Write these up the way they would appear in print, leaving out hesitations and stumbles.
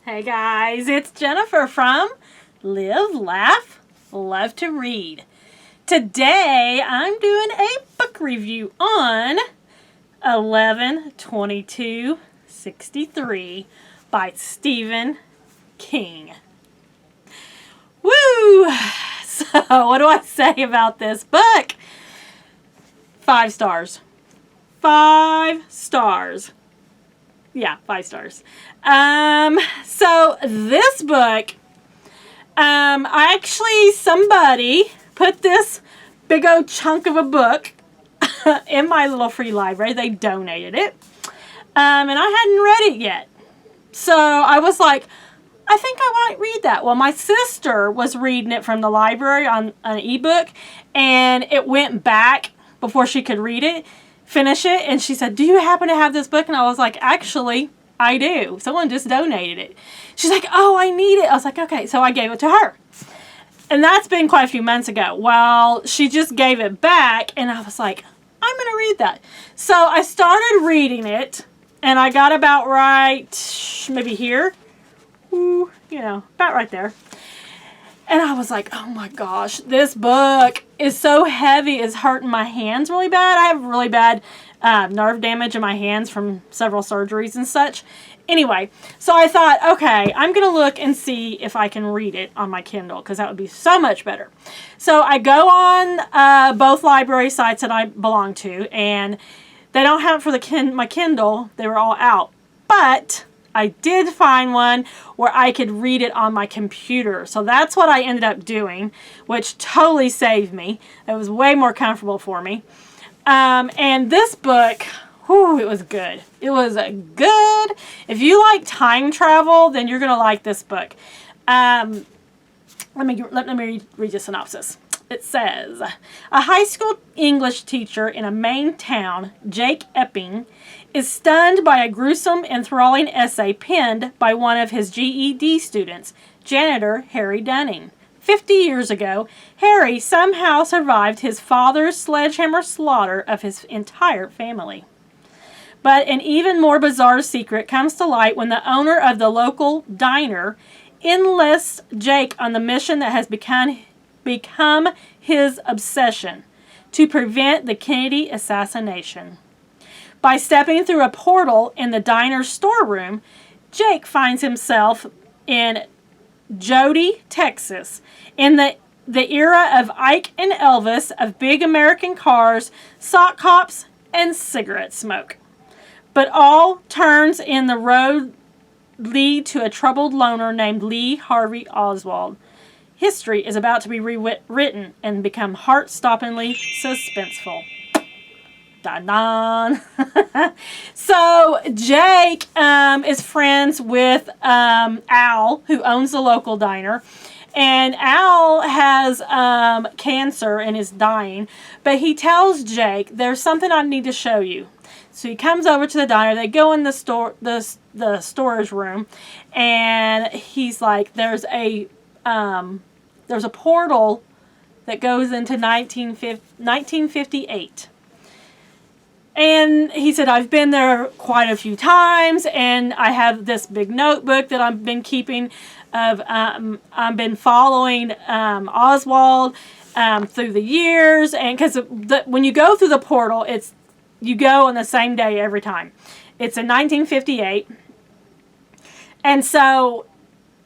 Hey guys, it's Jennifer from Live, Laugh, Love to Read. Today I'm doing a book review on 11/22/63 by Stephen King. Woo! So what do I say about this book? 5 stars. 5 stars. Yeah, 5 stars. So this book, somebody put this big old chunk of a book in my little free library. They donated it. And I hadn't read it yet. So I was like, I think I might read that. Well, my sister was reading it from the library on an ebook, and it went back before she could finish it, and she said, do you happen to have this book? And I was like, actually, I do. Someone just donated it. She's like, oh, I need it. I was like, okay. So I gave it to her. And that's been quite a few months ago. Well, she just gave it back, and I was like, I'm going to read that. So I started reading it, and I got about right, maybe here. Ooh, about right there. And I was like, oh my gosh, this book is so heavy. It's hurting my hands really bad. I have really bad nerve damage in my hands from several surgeries and such. Anyway, so I thought, okay, I'm going to look and see if I can read it on my Kindle, because that would be so much better. So I go on both library sites that I belong to, and they don't have it for my Kindle. They were all out. But I did find one where I could read it on my computer. So that's what I ended up doing, which totally saved me. It was way more comfortable for me. And this book, whew, it was good. It was good. If you like time travel, then you're going to like this book. Let me read the synopsis. It says, a high school English teacher in a Maine town, Jake Epping, is stunned by a gruesome, enthralling essay penned by one of his GED students, janitor Harry Dunning. 50 years ago, Harry somehow survived his father's sledgehammer slaughter of his entire family. But an even more bizarre secret comes to light when the owner of the local diner enlists Jake on the mission that has become his obsession: to prevent the Kennedy assassination. By stepping through a portal in the diner's storeroom, Jake finds himself in Jody, Texas, in the era of Ike and Elvis, of big American cars, sock hops, and cigarette smoke. But all turns in the road lead to a troubled loner named Lee Harvey Oswald. History is about to be rewritten and become heart-stoppingly suspenseful. Dun-dun. So Jake is friends with Al, who owns the local diner. And Al has cancer and is dying. But he tells Jake, there's something I need to show you. So he comes over to the diner. They go in the storage room. And he's like, there's a portal that goes into 1958. And he said, I've been there quite a few times, and I have this big notebook that I've been keeping of, I've been following Oswald through the years. And because when you go through the portal, you go on the same day every time. It's in 1958. And so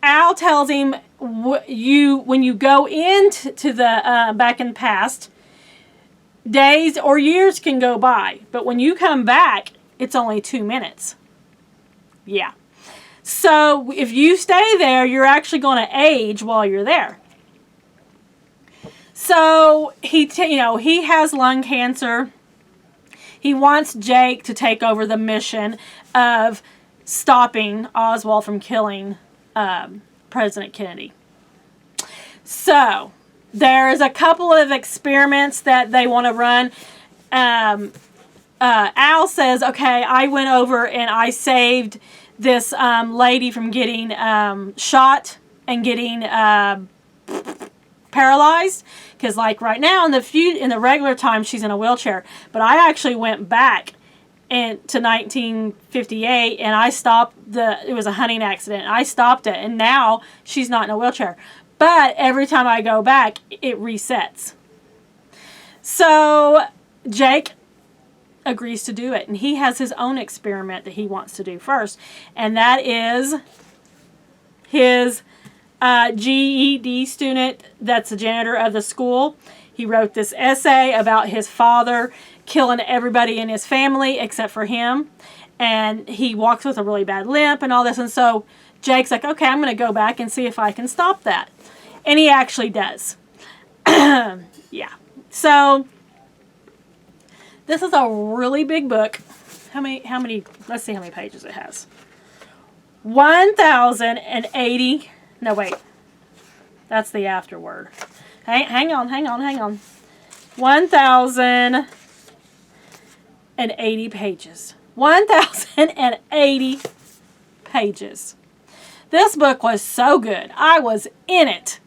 Al tells him, when you go into the back in the past, days or years can go by, but when you come back, it's only 2 minutes. Yeah. So if you stay there, you're actually going to age while you're there. So he has lung cancer. He wants Jake to take over the mission of stopping Oswald from killing President Kennedy. So there's a couple of experiments that they want to run. Al says, okay, I went over and I saved this lady from getting shot and getting paralyzed. Because like right now in the regular time, she's in a wheelchair. But I actually went back and to 1958, and I stopped it was a hunting accident. I stopped it, and now she's not in a wheelchair. But every time I go back, it resets. So Jake agrees to do it, and he has his own experiment that he wants to do first, and that is his GED student that's the janitor of the school. He wrote this essay about his father killing everybody in his family except for him, and he walks with a really bad limp and all this, and so Jake's like, okay, I'm going to go back and see if I can stop that, and he actually does. Yeah. So this is a really big book. How many, let's see how many pages it has. 1,080, no wait, that's the afterword. Hang on. 1,080 pages. 1,080 pages. This book was so good. I was in it.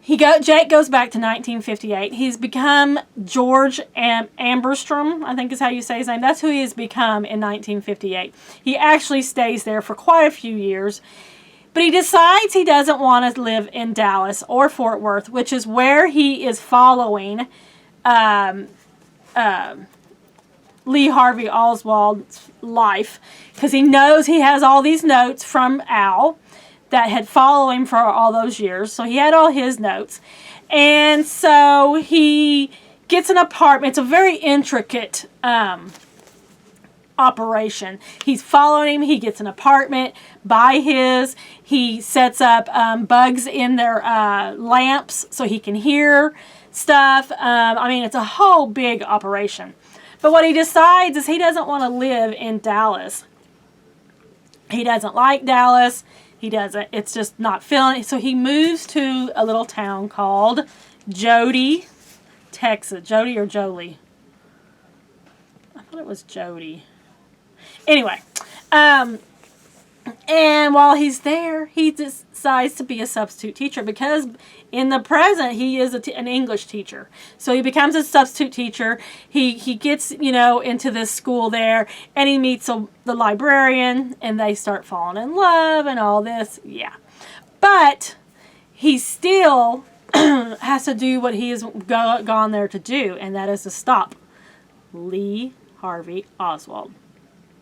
Jake goes back to 1958. He's become George Amberstrom, I think is how you say his name. That's who he has become in 1958. He actually stays there for quite a few years. But he decides he doesn't want to live in Dallas or Fort Worth, which is where he is following Lee Harvey Oswald's life, because he knows he has all these notes from Al that had followed him for all those years. So he had all his notes. And so he gets an apartment. It's a very intricate operation. He's following him. He gets an apartment by his. He sets up bugs in their lamps so he can hear stuff. I mean, it's a whole big operation. But what he decides is he doesn't want to live in Dallas. He doesn't like Dallas. He doesn't. It's just not feeling it. So he moves to a little town called Jody, Texas. Jody or Jolie? I thought it was Jody. Anyway, and while he's there, he decides to be a substitute teacher, because in the present he is an English teacher. So he becomes a substitute teacher. He gets, into this school there, and he meets the librarian, and they start falling in love and all this. Yeah. But he still has to do what he has gone there to do, and that is to stop Lee Harvey Oswald.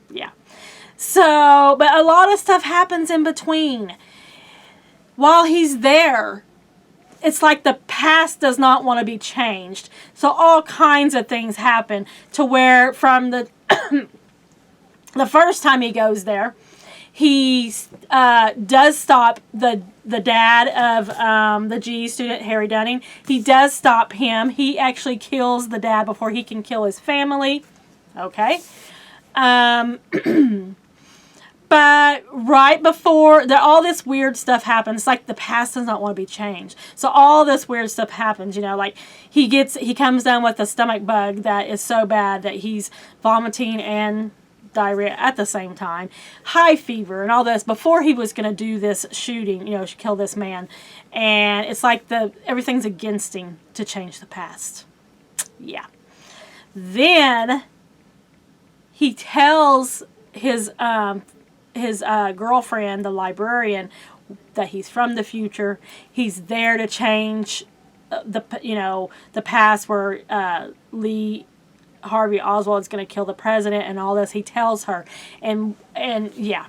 Yeah. So, but a lot of stuff happens in between. While he's there, it's like the past does not want to be changed. So all kinds of things happen to where from the the first time he goes there, he does stop the dad of the GE student, Harry Dunning. He does stop him. He actually kills the dad before he can kill his family. Okay. But right before all this weird stuff happens, like the past does not want to be changed. So all this weird stuff happens, like he comes down with a stomach bug that is so bad that he's vomiting and diarrhea at the same time, high fever and all this before he was going to do this shooting, kill this man. And it's like everything's against him to change the past. Yeah. Then he tells his girlfriend, the librarian, that he's from the future. He's there to change the past where Lee Harvey Oswald is going to kill the president and all this. He tells her, and yeah.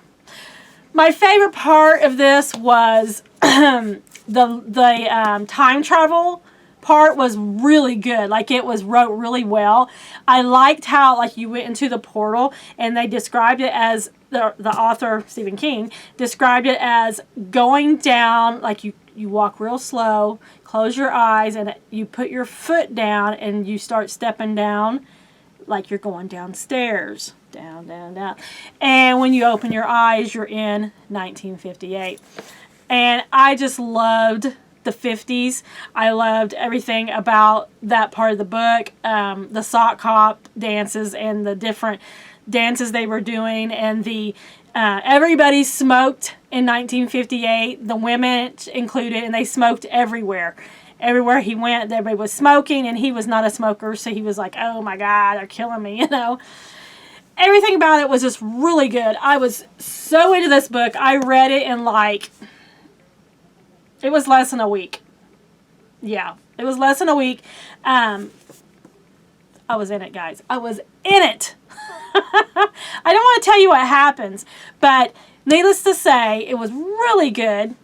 My favorite part of this was the time travel part was really good. Like, it was wrote really well. I liked how, like, you went into the portal and they described it as the author, Stephen King, described it as going down, like you walk real slow, close your eyes, and you put your foot down and you start stepping down like you're going downstairs. Down, down, down. And when you open your eyes, you're in 1958. And I just loved the 50s. I loved everything about that part of the book. The sock hop dances and the different dances they were doing, and the everybody smoked in 1958, the women included, and they smoked everywhere. Everywhere he went, everybody was smoking, and he was not a smoker, so he was like, oh my God, they're killing me, everything about it was just really good. I was so into this book. I read it in like, it was less than a week. Yeah, it was less than a week. I was in it, guys. I was in it. I don't want to tell you what happens, but needless to say, it was really good.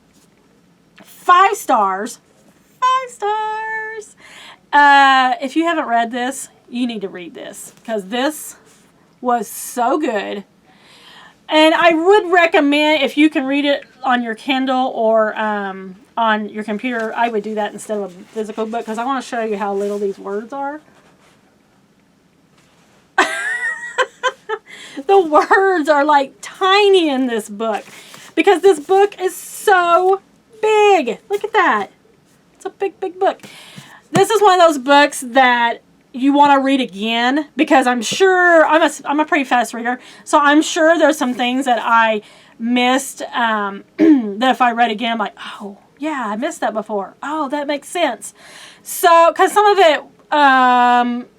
5 stars. 5 stars. If you haven't read this, you need to read this, because this was so good. And I would recommend, if you can read it on your Kindle or on your computer, I would do that instead of a physical book, because I want to show you how little these words are. The words are like tiny in this book, because this book is so big. Look at that. It's a big, big book. This is one of those books that you want to read again, because I'm sure, I'm a pretty fast reader, so I'm sure there's some things that I missed that if I read again, I'm like, oh, yeah, I missed that before. Oh, that makes sense. So, because some of it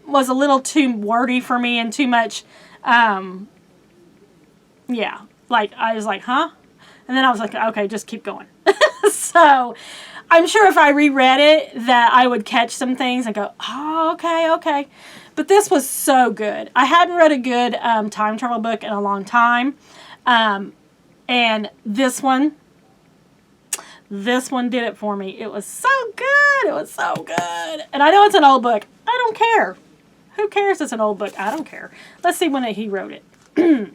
was a little too wordy for me and too much, yeah, like, I was like, huh? And then I was like, okay, just keep going. So, I'm sure if I reread it that I would catch some things and go, oh, okay, okay. But this was so good. I hadn't read a good time travel book in a long time. And this one did it for me. It was so good. It was so good. And I know it's an old book. I don't care. Who cares it's an old book? I don't care. Let's see when he wrote it.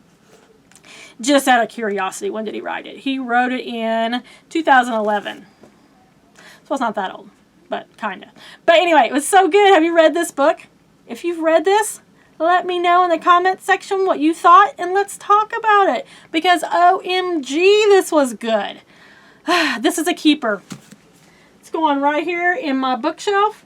Just out of curiosity, when did he write it? He wrote it in 2011. So it's not that old, but kind of. But anyway, it was so good. Have you read this book? If you've read this, let me know in the comment section what you thought, and let's talk about it. Because OMG, this was good. This is a keeper. It's going right here in my bookshelf.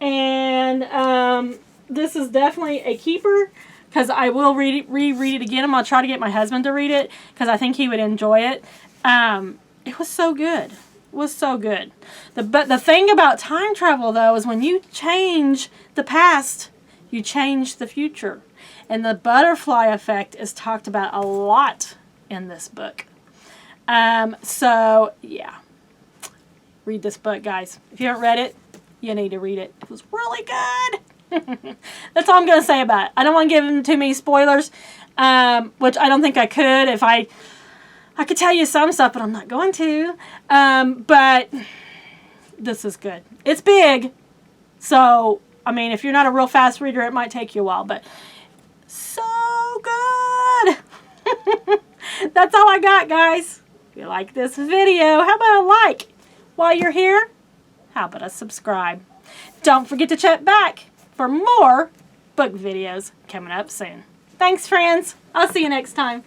And this is definitely a keeper, because I will reread it again. I'm going to try to get my husband to read it, because I think he would enjoy it. It was so good. Was so good. But the thing about time travel, though, is when you change the past, you change the future. And the butterfly effect is talked about a lot in this book. So, yeah. Read this book, guys. If you haven't read it, you need to read it. It was really good. That's all I'm going to say about it. I don't want to give them too many spoilers, which I don't think I could if I could tell you some stuff, but I'm not going to. But this is good. It's big. So, I mean, if you're not a real fast reader, it might take you a while. But so good. That's all I got, guys. If you like this video, how about a like? While you're here, how about a subscribe? Don't forget to check back for more book videos coming up soon. Thanks, friends. I'll see you next time.